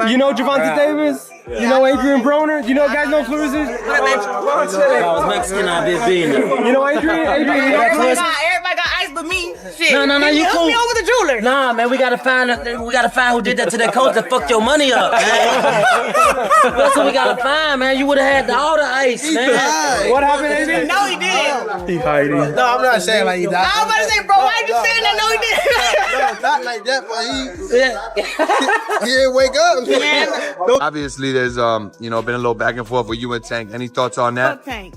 You know Gervonta Davis? You know Adrian Broner? You know guys know Claressa? If I was Mexican, I'd be being You know Adrian? Everybody got ice but me. Shit. No, you cool. Me over the jeweler. Nah, man, we gotta find who did that to that coach that fucked your money up, man. That's what we gotta find, man. You would have had all the ice, man. What happened, Adrian? No, he did. He hiding. No, I'm not saying like he died. I was about to say, bro, why you saying that? No, he did. Not like that, but he didn't wake up. Obviously, there's been a little back and forth with you and Tank. Any thoughts on that? Fuck Tank.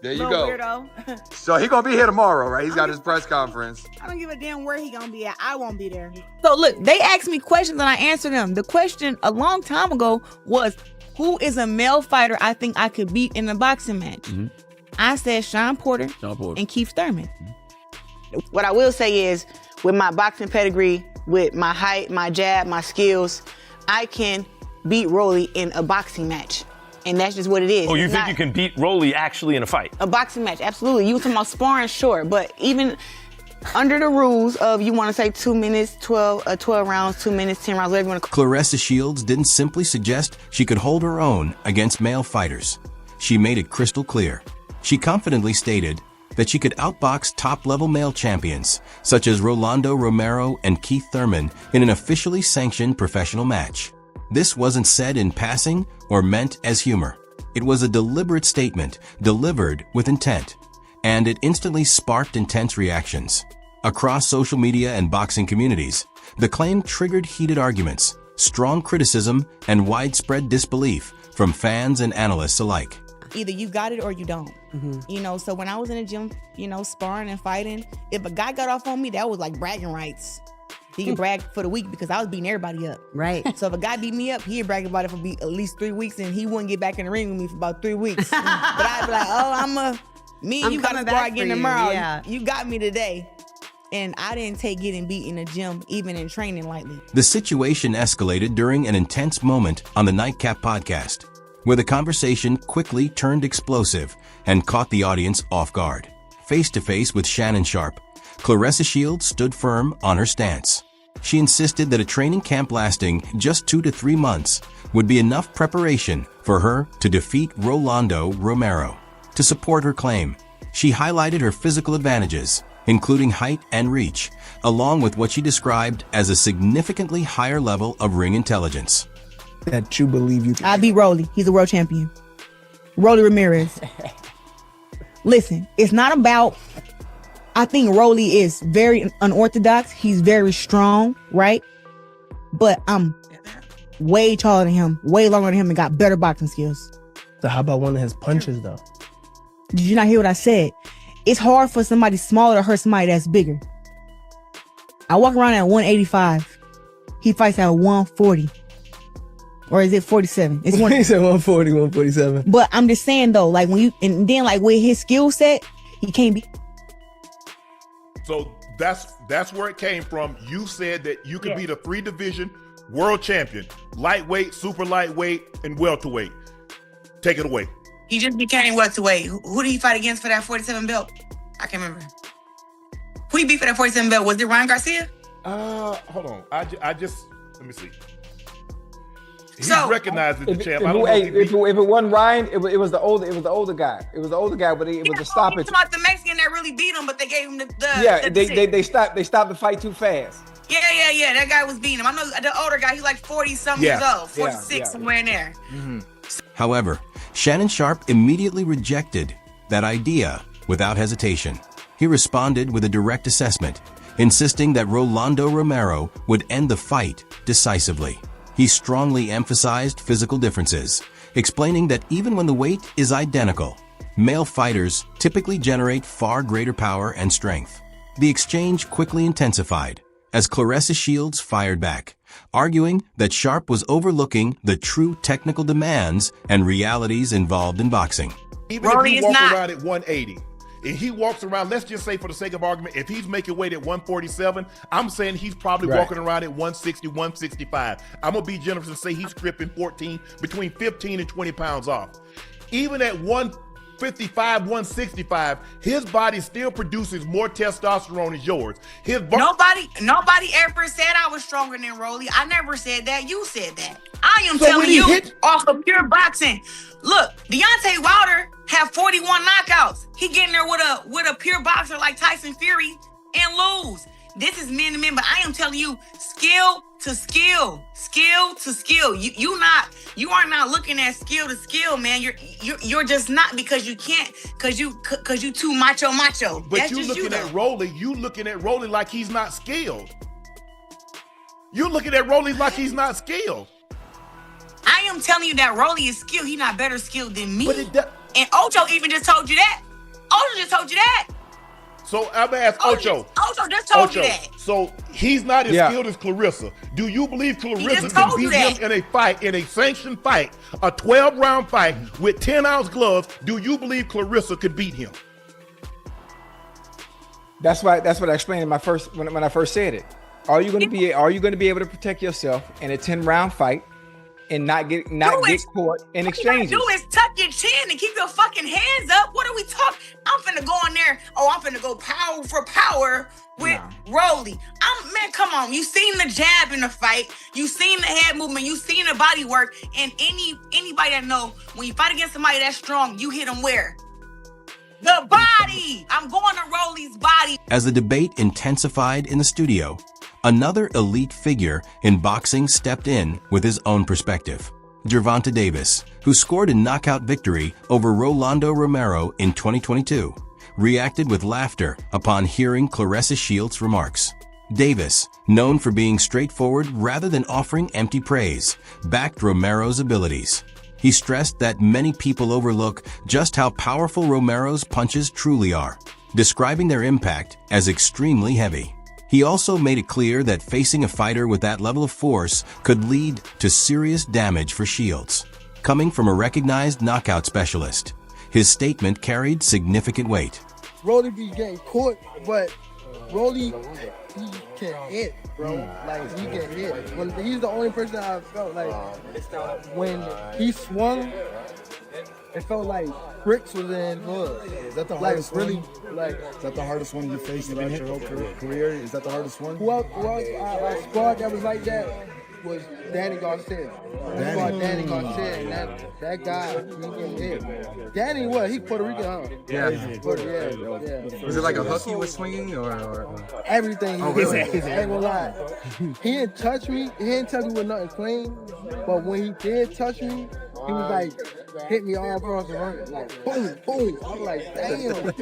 There you go. Weirdo. So he gonna be here tomorrow, right? He's got his press conference. I don't give a damn where he gonna be at. I won't be there. So look, they asked me questions and I answered them. The question a long time ago was, who is a male fighter I think I could beat in a boxing match? Mm-hmm. I said Sean Porter and Keith Thurman. Mm-hmm. What I will say is, with my boxing pedigree, with my height, my jab, my skills, I can beat Rolly in a boxing match. And that's just what it is. Oh, you think you can beat Rolly actually in a fight? A boxing match, absolutely. You were talking about sparring, sure. But even under the rules of, you want to say 2 minutes, 12 rounds, 2 minutes, 10 rounds, whatever you want to call it. Claressa Shields didn't simply suggest she could hold her own against male fighters. She made it crystal clear. She confidently stated that she could outbox top-level male champions, such as Rolando, Romero, and Keith Thurman, in an officially sanctioned professional match. This wasn't said in passing or meant as humor. It was a deliberate statement, delivered with intent, and it instantly sparked intense reactions. Across social media and boxing communities, the claim triggered heated arguments, strong criticism, and widespread disbelief from fans and analysts alike. Either you got it or you don't. Mm-hmm. So when I was in the gym, sparring and fighting, if a guy got off on me, that was like bragging rights. He could brag for the week because I was beating everybody up. Right. So if a guy beat me up, he'd brag about it for at least 3 weeks, and he wouldn't get back in the ring with me for about 3 weeks. But I'd be like, you got to spar again tomorrow. Yeah. You got me today. And I didn't take getting beat in the gym, even in training, lightly. The situation escalated during an intense moment on the Nightcap podcast, where the conversation quickly turned explosive and caught the audience off guard. Face-to-face with Shannon Sharpe, Claressa Shields stood firm on her stance. She insisted that a training camp lasting just 2 to 3 months would be enough preparation for her to defeat Rolando Romero. To support her claim, she highlighted her physical advantages, including height and reach, along with what she described as a significantly higher level of ring intelligence. That you believe you can. I beat Rolly. He's a world champion. Rolly Ramirez. Listen, it's not about... I think Rolly is very unorthodox. He's very strong, right? But I'm way taller than him, way longer than him, and got better boxing skills. So how about one of his punches, though? Did you not hear what I said? It's hard for somebody smaller to hurt somebody that's bigger. I walk around at 185. He fights at 140. Or is it 47? It's one. He said 140, 147. But I'm just saying, though, like and then like with his skill set, he can't be. So that's where it came from. You said that you could be the 3-division world champion, lightweight, super lightweight, and welterweight. Take it away. He just became welterweight. Who did he fight against for that 47 belt? I can't remember. Who he beat for that 47 belt? Was it Ryan Garcia? Hold on. I just let me see. He recognized the champ. If it wasn't Ryan, it was the older guy. It was the older guy, but it was the stoppage. It's about the Mexican that really beat him, but they gave him the they stopped the fight too fast. Yeah. That guy was beating him. I know the older guy. He's like 40-something years old, 46, somewhere in there. Mm-hmm. However, Shannon Sharpe immediately rejected that idea without hesitation. He responded with a direct assessment, insisting that Rolando Romero would end the fight decisively. He strongly emphasized physical differences, explaining that even when the weight is identical, male fighters typically generate far greater power and strength. The exchange quickly intensified as Claressa Shields fired back, arguing that Sharpe was overlooking the true technical demands and realities involved in boxing. Even if he walks around at 180, and he walks around, let's just say for the sake of argument, if he's making weight at 147, I'm saying he's probably walking around at 160, 165. I'm going to be generous and say he's stripping between 15 and 20 pounds off. Even at 155, 165, his body still produces more testosterone than yours. Nobody ever said I was stronger than Rolly. I never said that. You said that. I am So when telling he you hit- off of pure boxing. Look, Deontay Wilder have 41 knockouts. He getting there with a pure boxer like Tyson Fury and lose. This is man to man, but I am telling you, skill to skill. You are not looking at skill to skill, man. You're just not, because you can't, cause you too macho. But That's you just looking you, at Rolly, you looking at Rolly like he's not skilled. You looking at Rolly like he's not skilled. I am telling you that Rolly is skilled. He's not better skilled than me. But and Ocho even just told you that. Ocho just told you that. So I'm gonna ask Ocho. Ocho just told you that. So he's not as skilled as Claressa. Do you believe Claressa just can told you beat him that. in a fight, in a sanctioned fight, a 12-round fight with 10-ounce gloves? Do you believe Claressa could beat him? That's what I explained in my first when I first said it. Are you going to be able to protect yourself in a 10-round fight and not get caught in exchanges? All you gotta do is tuck your chin and keep your fucking hands up. What are we talking? I'm finna go in there. Oh, I'm finna go power for power with Rolly. Man, come on. You seen the jab in the fight. You seen the head movement. You seen the body work. And anybody that know, when you fight against somebody that's strong, you hit them where? The body. I'm going to Rolly's body. As the debate intensified in the studio, another elite figure in boxing stepped in with his own perspective. Gervonta Davis, who scored a knockout victory over Rolando Romero in 2022, reacted with laughter upon hearing Claressa Shields' remarks. Davis, known for being straightforward rather than offering empty praise, backed Romero's abilities. He stressed that many people overlook just how powerful Romero's punches truly are, describing their impact as extremely heavy. He also made it clear that facing a fighter with that level of force could lead to serious damage for Shields. Coming from a recognized knockout specialist, his statement carried significant weight. Rolly be getting caught, but Rolly, he can hit, bro. Like, he can hit. He's the only person I felt like when he swung, it felt like bricks was in hood. Is that the Like, hardest really, one? like, Is that the hardest one you faced throughout your whole career? Is that the hardest one? who else I squad that was like that was Danny Garcia. Danny Garcia, and that guy, he can hit. Danny, what? He Puerto Rican, huh? Yeah. Yeah. Was it like a hook he was swinging or? Everything he Oh, did. is I it? ain't gonna lie. He didn't touch me. He didn't touch me with nothing clean. But when he did touch me, he was like, hit me all across the ring. Like, boom, boom. I'm like, damn.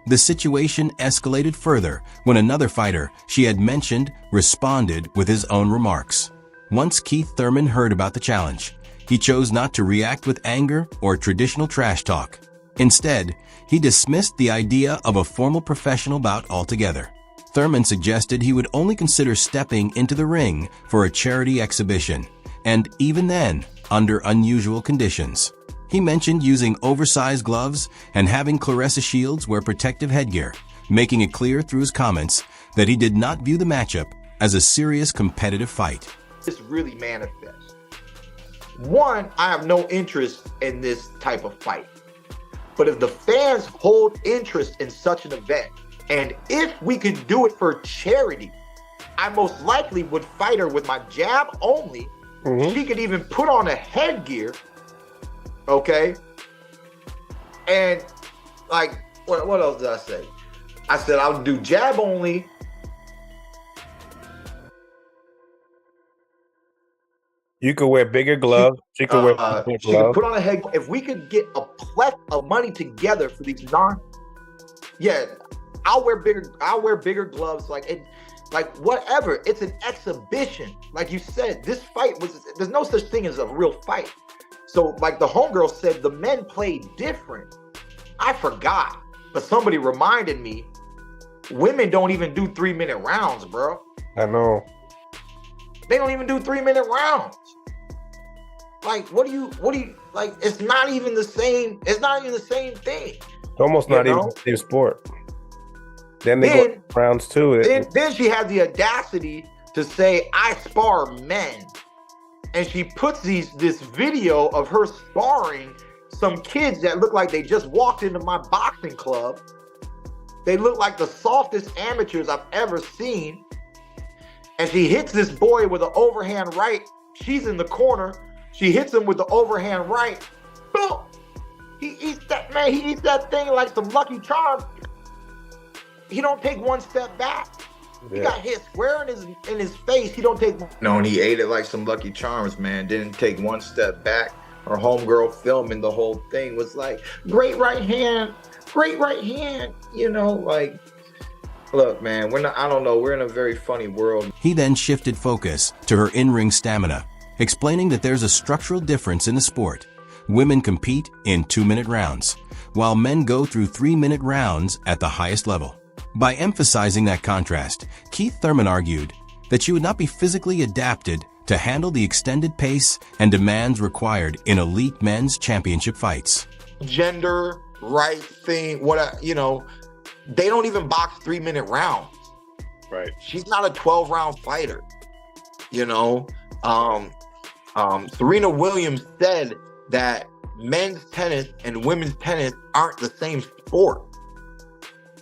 The situation escalated further when another fighter she had mentioned responded with his own remarks. Once Keith Thurman heard about the challenge, he chose not to react with anger or traditional trash talk. Instead, he dismissed the idea of a formal professional bout altogether. Thurman suggested he would only consider stepping into the ring for a charity exhibition, and even then, under unusual conditions. He mentioned using oversized gloves and having Claressa Shields wear protective headgear, making it clear through his comments that he did not view the matchup as a serious competitive fight. This really manifests. One, I have no interest in this type of fight. But if the fans hold interest in such an event, and if we can do it for charity, I most likely would fight her with my jab only. She could even put on a headgear, okay? And like, what else did I say? I said I'll do jab only. You could wear bigger gloves. She could wear bigger she could gloves. put on a head. If we could get a plethora of money together for these I'll wear bigger gloves. Like whatever. It's an exhibition. Like you said, this fight there's no such thing as a real fight. So like the homegirl said, the men played different. I forgot, but somebody reminded me. Women don't even do 3-minute rounds, bro. I know. They don't even do 3-minute rounds. Like, what do you like? It's not even the same. It's not even the same thing. It's almost not even the same sport. Then they go rounds too. Then she had the audacity to say, "I spar men," and she puts this video of her sparring, some kids that look like they just walked into my boxing club. They look like the softest amateurs I've ever seen. And she hits this boy with an overhand right. She's in the corner. She hits him with the overhand right. Boom! He eats that thing like some Lucky Charms. He don't take one step back. He got hit square in his face. He don't take. No, and he ate it like some Lucky Charms, man. Didn't take one step back. Her homegirl filming the whole thing was like, great right hand. You know, like, look, man, I don't know. We're in a very funny world. He then shifted focus to her in-ring stamina, explaining that there's a structural difference in the sport. Women compete in 2-minute rounds, while men go through 3-minute rounds at the highest level. By emphasizing that contrast, Keith Thurman argued that she would not be physically adapted to handle the extended pace and demands required in elite men's championship fights. Gender, right thing, they don't even box 3-minute rounds. Right. She's not a 12-round fighter. Serena Williams said that men's tennis and women's tennis aren't the same sport.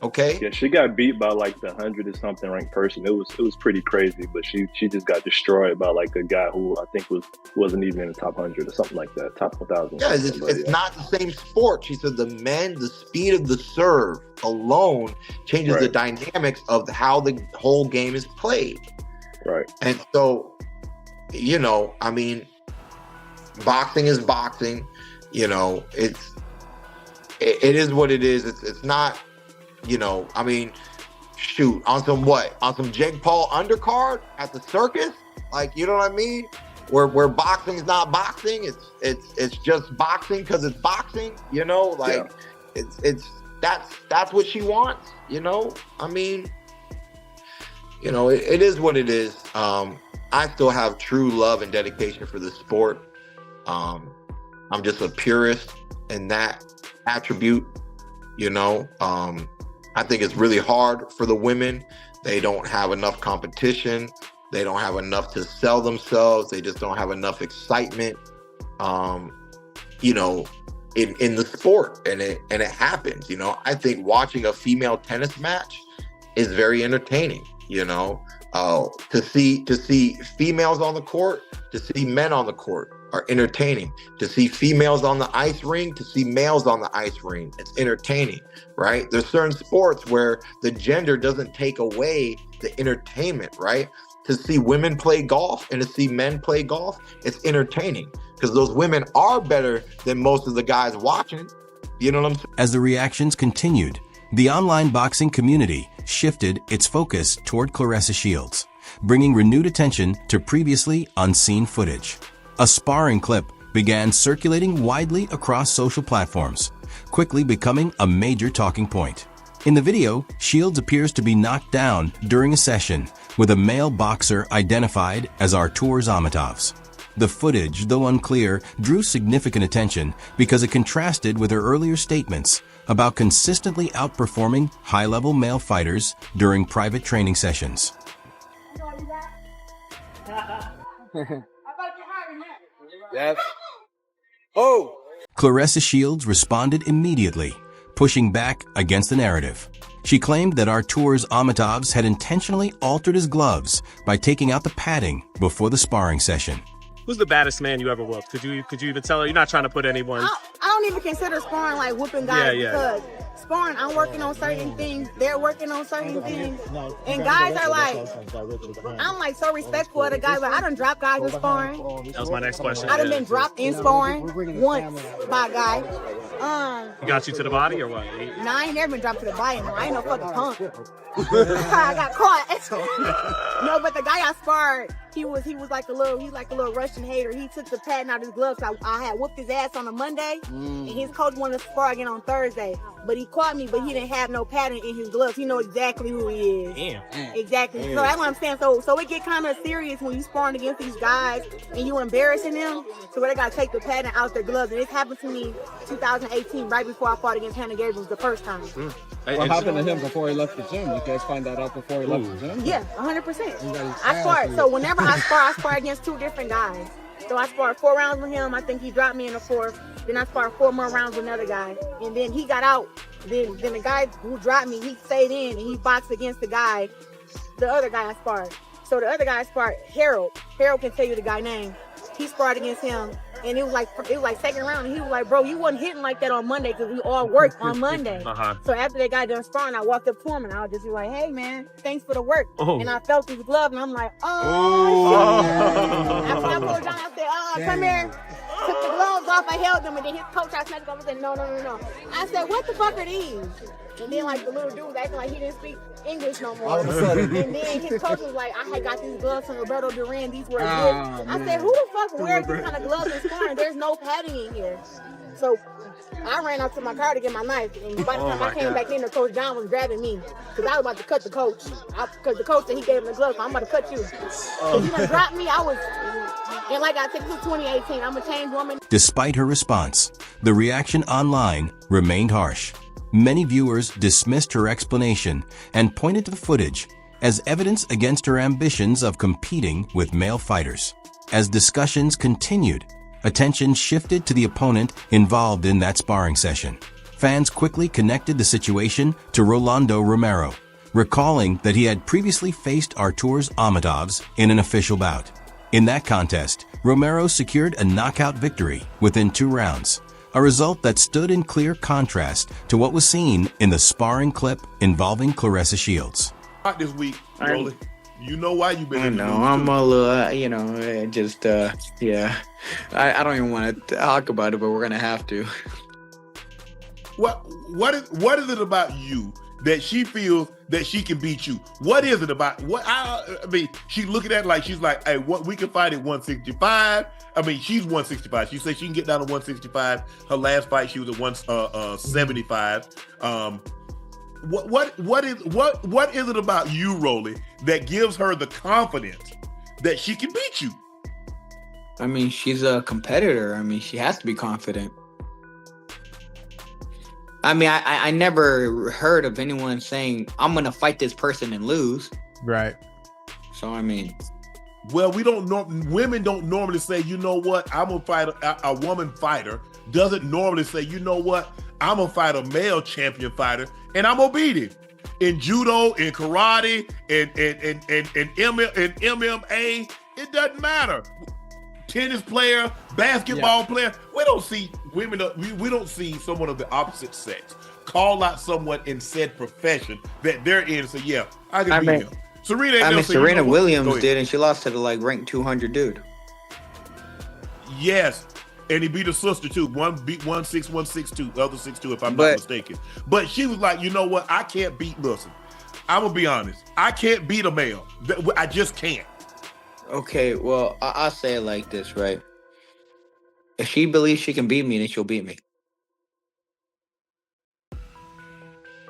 Okay. Yeah, she got beat by like the 100 or something ranked person. It was pretty crazy, but she just got destroyed by like a guy who I think wasn't even in the top 100 or something like that, top 1,000. Yeah, it's not the same sport. She said the speed of the serve alone changes the dynamics of how the whole game is played. Right. And so, I mean, boxing is boxing. It is what it is. It's not. I mean, shoot, on some Jake Paul undercard at the circus, like, you know what I mean? Where boxing's not boxing, it's just boxing because it's boxing, it's that's what she wants, I mean, it is what it is. I still have true love and dedication for the sport. I'm just a purist in that attribute, I think it's really hard for the women. They don't have enough competition. They don't have enough to sell themselves. They just don't have enough excitement, in the sport. And it happens, I think watching a female tennis match is very entertaining, to see females on the court, to see men on the court are entertaining. To see females on the ice ring, to see males on the ice ring, it's entertaining, right? There's certain sports where the gender doesn't take away the entertainment, right? To see women play golf and to see men play golf, it's entertaining because those women are better than most of the guys watching. You know what I'm saying? As the reactions continued, the online boxing community shifted its focus toward Claressa Shields, bringing renewed attention to previously unseen footage. A sparring clip began circulating widely across social platforms, quickly becoming a major talking point. In the video, Shields appears to be knocked down during a session with a male boxer identified as Artur Zamatov's. The footage, though unclear, drew significant attention because it contrasted with her earlier statements about consistently outperforming high-level male fighters during private training sessions. Yes. Oh! Claressa Shields responded immediately, pushing back against the narrative. She claimed that Artur Zamatov's had intentionally altered his gloves by taking out the padding before the sparring session. Who's the baddest man you ever whooped? Could you even tell her? You're not trying to put anyone. I don't even consider sparring like whooping guys because sparring, I'm working on certain things, they're working on certain things, and guys are like, I'm like so respectful of the guys. Like I done dropped guys in sparring. That was my next question. I done been dropped in sparring once by a guy. He got you to the body or what? Nah, I ain't never been dropped to the body. No, I ain't no fucking punk. I got caught. No, but the guy I sparred, he was like a little Russian hater. He took the padding out of his gloves. I had whooped his ass on a Monday, and his coach wanted to spar again on Thursday. But he caught me, but he didn't have no padding in his gloves. He know exactly who he is. Damn. Exactly. So that's what I'm saying. So it get kind of serious when you sparring against these guys and you embarrassing them. So where they gotta take the padding out their gloves. And this happened to me 2018, right before I fought against Hannah Gabriel the first time. What happened to him before he left the gym? You guys find that out before he left the gym? Yeah, 100%. I spar. So whenever I spar against two different guys. So I sparred 4 rounds with him. I think he dropped me in the 4th. Then I sparred 4 more rounds with another guy. And then he got out. Then the guy who dropped me, he stayed in and he boxed against the other guy I sparred. So the other guy I sparred, Harold. Harold can tell you the guy's name. He sparred against him. And it was like second round. And he was like, bro, you wasn't hitting like that on Monday because we all worked on Monday. So after they got done sparring, I walked up to him and I was just like, hey, man, thanks for the work. And I felt his glove and I'm like, oh. After I pulled down, I said, come here. Took the gloves off, I held them, and then his coach, I snatched them and said, no. I said, what the fuck are these? And then like the little dude was acting like he didn't speak English no more. And then his coach was like, I had got these gloves from Roberto Duran, these were good. I said, who the fuck wears these kind of gloves in sparring? There's no padding in here. So I ran out to my car to get my knife, and by the time I came back in, the Coach John was grabbing me because I was about to cut the coach. Because the coach said he gave him the gloves, so I'm about to cut you. So he done dropped me. And like I said, this is 2018. I'm a changed woman. Despite her response, the reaction online remained harsh. Many viewers dismissed her explanation and pointed to the footage as evidence against her ambitions of competing with male fighters. As discussions continued, attention shifted to the opponent involved in that sparring session. Fans quickly connected the situation to Rolando Romero, recalling that he had previously faced Arturas Amadovs in an official bout. In that contest, Romero secured a knockout victory within 2 rounds, a result that stood in clear contrast to what was seen in the sparring clip involving Claressa Shields. This week, Rolly, you know why you've been in the news. I'm a little, yeah. I don't even want to talk about it, but we're going to have to. What is it about you that she feels that she can beat you? What is it about? I mean, she's looking at it like she's like, hey, we can fight at 165. I mean, she's 165. She said she can get down to 165. Her last fight, she was at 175. What is it about you, Rolly, that gives her the confidence that she can beat you? I mean, she's a competitor. I mean, she has to be confident. I mean, I never heard of anyone saying, I'm going to fight this person and lose. Right. So, I mean. Well, women don't normally say, you know what, I'm going to fight a woman fighter. Doesn't normally say, you know what, I'm going to fight a male champion fighter and I'm going to beat him. In judo, in karate, in MMA, it doesn't matter. Tennis player, basketball player. We don't see women. We don't see someone of the opposite sex call out someone in said profession that they're in and say, "Yeah, I can beat him." Serena Williams did, and she lost to the ranked 200 dude. Yes, and he beat her sister too. One beat 1-6, 1-6-2, the other 6-2, if I'm not mistaken. But she was like, you know what? I can't beat. Listen, I'm gonna be honest. I can't beat a male. I just can't. Okay, well, I'll say it like this, right? If she believes she can beat me, then she'll beat me.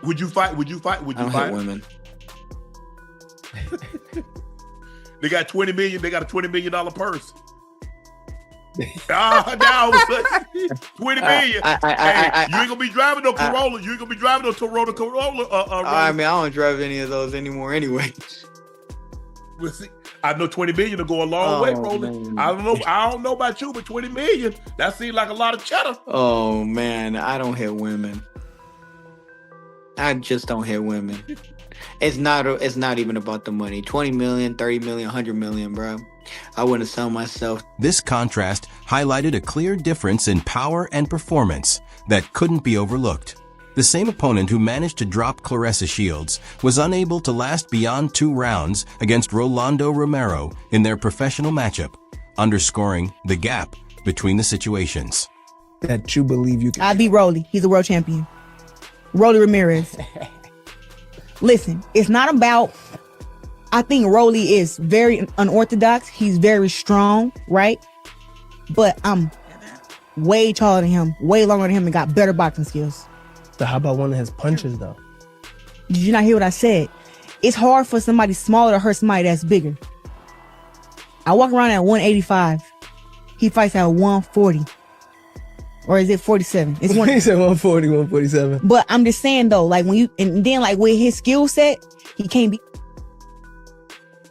Would you fight? Would you I don't hit women. They got $20 million. They got a $20 million purse. Now all of a sudden, $20 million. You ain't gonna be driving no Corolla. You ain't gonna be driving no Toyota Corolla. I mean, I don't drive any of those anymore, anyway. Well, see, I know $20 million will go a long way, Roland. I don't know about you, but $20 million, that seems like a lot of cheddar. Oh man, I don't hit women. I just don't hit women. It's not even about the money. 20 million, 30 million, 100 million, bro. I wouldn't sell myself. This contrast highlighted a clear difference in power and performance that couldn't be overlooked. The same opponent who managed to drop Claressa Shields was unable to last beyond 2 rounds against Rolando Romero in their professional matchup, underscoring the gap between the situations. That you believe you can. I beat Rolly. He's a world champion. Rolly Ramirez. Listen, it's not about, I think Rolly is very unorthodox. He's very strong, right? But I'm way taller than him, way longer than him, and got better boxing skills. So how about one of his punches, though? Did you not hear what I said? It's hard for somebody smaller to hurt somebody that's bigger. I walk around at 185. He fights at 140. Or is it 47? It's He said 140, 147. But I'm just saying, though, like when you, and then like with his skill set, he can't be.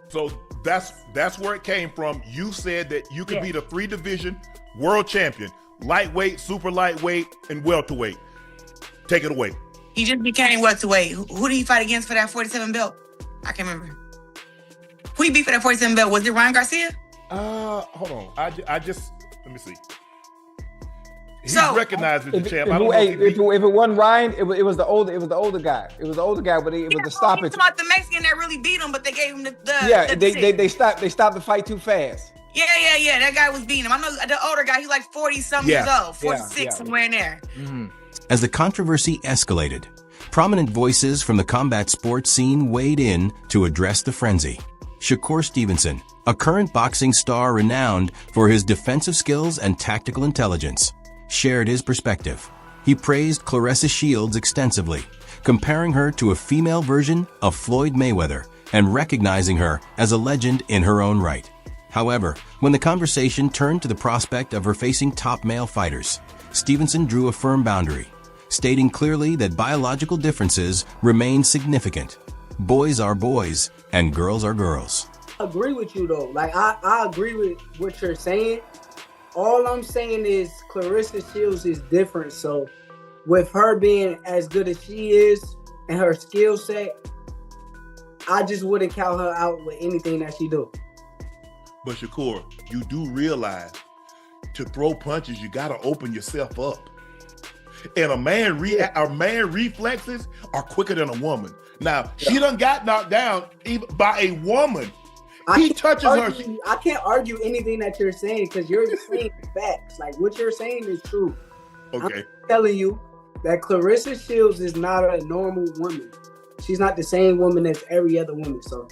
So That's where it came from. You said that you could be the 3-division world champion, lightweight, super lightweight, and welterweight. Take it away. He just became welterweight. Who did he fight against for that 47 belt? I can't remember. Who he beat for that 47 belt? Was it Ryan Garcia? Hold on. I just let me see. He's recognized as the champ. If it wasn't Ryan, it was the older guy. It was the older guy, but it was the stoppage. He's about the Mexican that really beat him, but they gave him the they stopped the fight too fast. Yeah. That guy was beating him. I know the older guy. He's like 40-something years old, 46, somewhere in there. Mm-hmm. As the controversy escalated, prominent voices from the combat sports scene weighed in to address the frenzy. Shakur Stevenson, a current boxing star renowned for his defensive skills and tactical intelligence, shared his perspective. He praised Claressa Shields extensively, comparing her to a female version of Floyd Mayweather and recognizing her as a legend in her own right. However, when the conversation turned to the prospect of her facing top male fighters, Stevenson drew a firm boundary, stating clearly that biological differences remain significant. Boys are boys and girls are girls. I agree with you though. Like I agree with what you're saying. All I'm saying is Claressa Shields is different. So with her being as good as she is and her skill set, I just wouldn't count her out with anything that she do. But Shakur, you do realize to throw punches, you got to open yourself up. And a man reflexes are quicker than a woman. Now, she done got knocked down even by a woman. He touches her. I can't argue anything that you're saying because you're saying facts. Like what you're saying is true. Okay. I'm telling you that Claressa Shields is not a normal woman. She's not the same woman as every other woman. So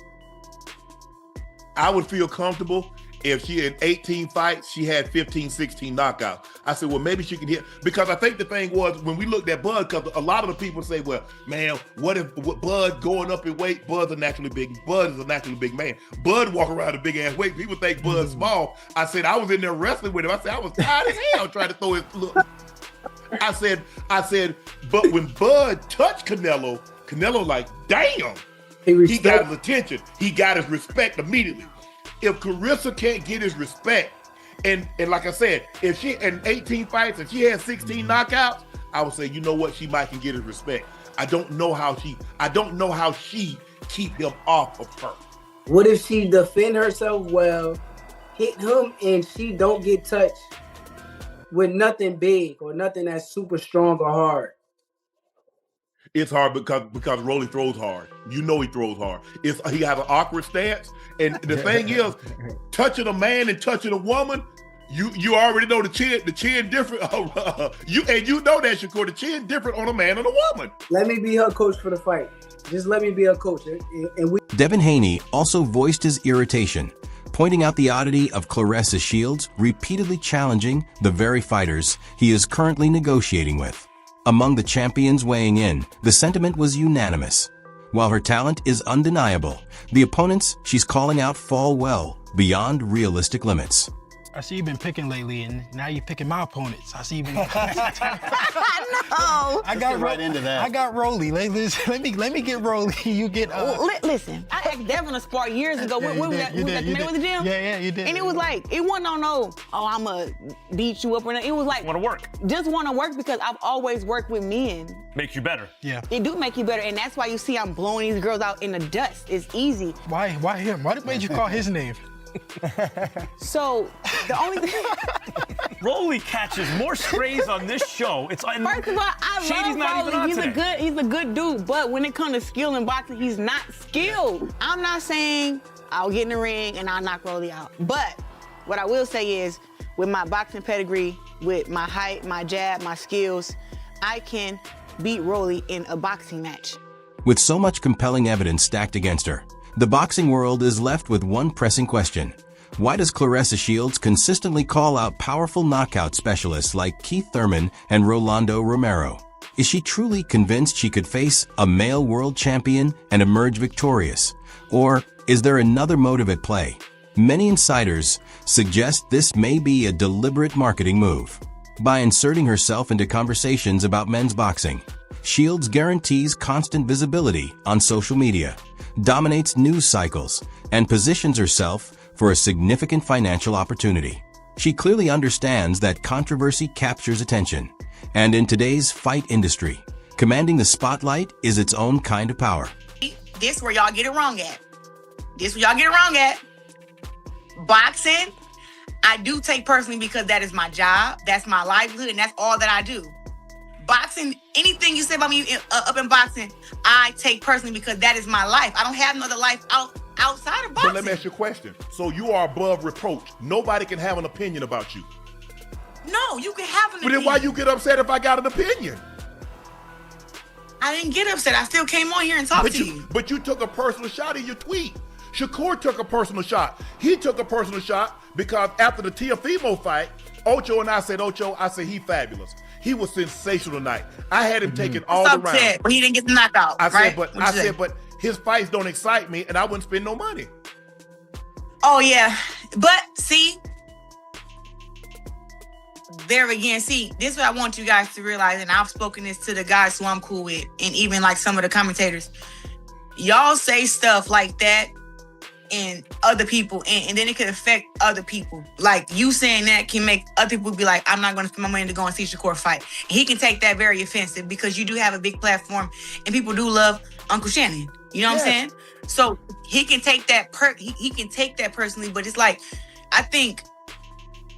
I would feel comfortable if she had 18 fights, she had 15, 16 knockouts. I said, well, maybe she can hit. Because I think the thing was, when we looked at Bud, because a lot of the people say, well, man, what if Bud going up in weight? Bud's a naturally big. Bud is a naturally big man. Bud walk around a big ass weight. People think Bud's small. I said, I was in there wrestling with him. I said, I was tired as hell trying to throw his look. I said, but when Bud touched Canelo like, damn, he got his attention. He got his respect immediately. If Claressa can't get his respect, and like I said, if she in 18 fights and she has 16 knockouts, I would say, you know what, she might can get his respect. I don't know how she keep him off of her. what if she defend herself well, hit him, and she don't get touched with nothing big or nothing that's super strong or hard? It's hard because Rolly throws hard. You know he throws hard. He has an awkward stance. And the thing is, touching a man and touching a woman, you already know the chin different. You know that, Shakur, the chin different on a man and a woman. Let me be her coach for the fight. Just let me be her coach. Devin Haney also voiced his irritation, pointing out the oddity of Claressa Shields repeatedly challenging the very fighters he is currently negotiating with. Among the champions weighing in, the sentiment was unanimous. While her talent is undeniable, the opponents she's calling out fall well beyond realistic limits. I see you've been picking lately, and now you're picking my opponents. I see you've been. No. I got right into that. I got Rolly. Let me get Rolly. You get. Listen, I asked Devin to spar years ago. We was at the gym. Yeah, you did. And it was like, it wasn't on I'ma beat you up or nothing. It was like, want to work. Just want to work because I've always worked with men. Makes you better. Yeah. It do make you better, and that's why you see I'm blowing these girls out in the dust. It's easy. Why him? Why did you call his name? So the only thing Rolly catches more strays on this show. It's first of all, I love Rolly. He's a good dude, but when it comes to skill in boxing, he's not skilled. I'm not saying I'll get in the ring and I'll knock Rolly out, but what I will say is, with my boxing pedigree, with my height, my jab, my skills, I can beat Rolly in a boxing match. With so much compelling evidence stacked against her, the boxing world is left with one pressing question. Why does Claressa Shields consistently call out powerful knockout specialists like Keith Thurman and Rolando Romero? Is she truly convinced she could face a male world champion and emerge victorious? Or is there another motive at play? Many insiders suggest this may be a deliberate marketing move. By inserting herself into conversations about men's boxing, Shields guarantees constant visibility on social media, dominates news cycles, and positions herself for a significant financial opportunity. She clearly understands that controversy captures attention, and in today's fight industry, commanding the spotlight is its own kind of power. This where y'all get it wrong at. Boxing, I do take personally because that is my job, that's my livelihood, and that's all that I do. Boxing, anything you say about me up in boxing, I take personally because that is my life. I don't have another life outside of boxing. But let me ask you a question. So you are above reproach. Nobody can have an opinion about you. No, you can have an opinion. But then why you get upset if I got an opinion? I didn't get upset. I still came on here and talked to you. But you took a personal shot in your tweet. Shakur took a personal shot. He took a personal shot because after the Teofimo fight, Ocho and I said, he fabulous. He was sensational tonight. I had him taking all the rounds. But he didn't get the knockout, I right? said, but his fights don't excite me, and I wouldn't spend no money. Oh, yeah. But, see, there again, see, this is what I want you guys to realize, and I've spoken this to the guys who I'm cool with, and even like some of the commentators. Y'all say stuff like that and other people, and then it could affect other people. Like, you saying that can make other people be like, I'm not going to spend my money to go and see Shakur fight. And he can take that very offensive because you do have a big platform, and people do love Uncle Shannon. You know what I'm saying? So he can take that he can take that personally, but it's like, I think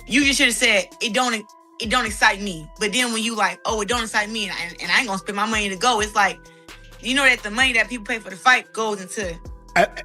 you just should have said it don't excite me. But then when you like, oh, it don't excite me, and I ain't gonna spend my money to go, it's like, you know that the money that people pay for the fight goes into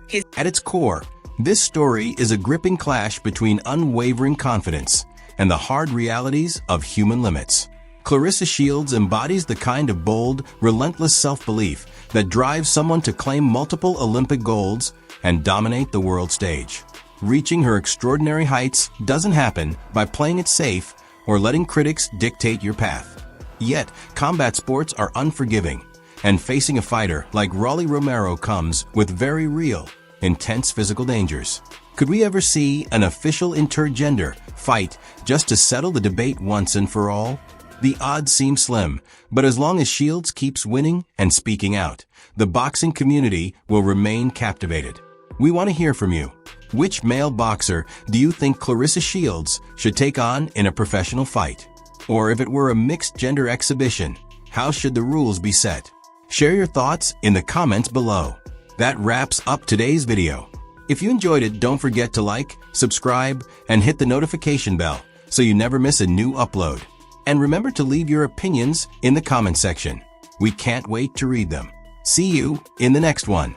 his. At its core, this story is a gripping clash between unwavering confidence and the hard realities of human limits. Claressa Shields embodies the kind of bold, relentless self-belief that drives someone to claim multiple Olympic golds and dominate the world stage. Reaching her extraordinary heights doesn't happen by playing it safe or letting critics dictate your path. Yet, combat sports are unforgiving, and facing a fighter like Romero comes with very real, intense physical dangers. Could we ever see an official intergender fight just to settle the debate once and for all? The odds seem slim, but as long as Shields keeps winning and speaking out, the boxing community will remain captivated. We want to hear from you. Which male boxer do you think Claressa Shields should take on in a professional fight? Or if it were a mixed-gender exhibition, how should the rules be set? Share your thoughts in the comments below. That wraps up today's video. If you enjoyed it, don't forget to like, subscribe, and hit the notification bell so you never miss a new upload. And remember to leave your opinions in the comment section. We can't wait to read them. See you in the next one.